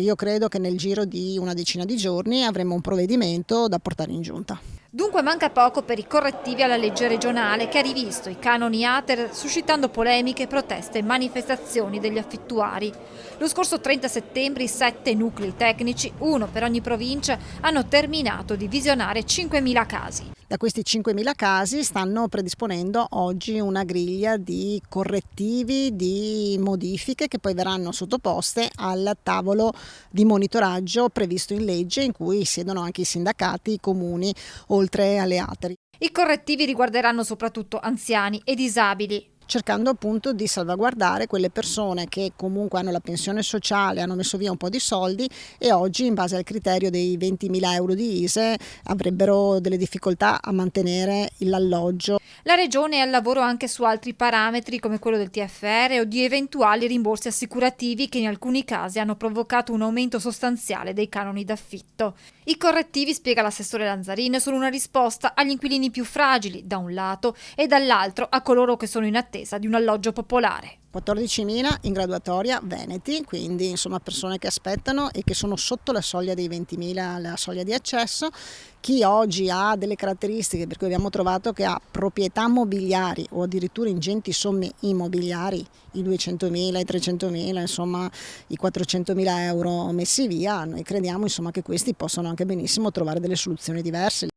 Io credo che nel giro di una decina di giorni avremo un provvedimento da portare in giunta. Dunque manca poco per i correttivi alla legge regionale che ha rivisto i canoni ATER suscitando polemiche, proteste e manifestazioni degli affittuari. Lo scorso 30 settembre i 7 nuclei tecnici, uno per ogni provincia, hanno terminato di visionare 5.000 casi. Da questi 5.000 casi stanno predisponendo oggi una griglia di correttivi, di modifiche che poi verranno sottoposte al tavolo di monitoraggio previsto in legge, in cui siedono anche i sindacati, i comuni, oltre alle ATER. I correttivi riguarderanno soprattutto anziani e disabili, cercando appunto di salvaguardare quelle persone che comunque hanno la pensione sociale, hanno messo via un po' di soldi e oggi in base al criterio dei 20.000 euro di ISEE avrebbero delle difficoltà a mantenere l'alloggio. La Regione è al lavoro anche su altri parametri come quello del TFR o di eventuali rimborsi assicurativi che in alcuni casi hanno provocato un aumento sostanziale dei canoni d'affitto. I correttivi, spiega l'assessore Lanzarin, sono una risposta agli inquilini più fragili da un lato e dall'altro a coloro che sono in attesa di un alloggio popolare. 14.000 in graduatoria veneti, quindi insomma persone che aspettano e che sono sotto la soglia dei 20.000, la soglia di accesso. Chi oggi ha delle caratteristiche per cui abbiamo trovato che ha proprietà mobiliari o addirittura ingenti somme immobiliari, i 200.000, i 300.000, insomma i 400.000 euro messi via, noi crediamo insomma che questi possano anche benissimo trovare delle soluzioni diverse.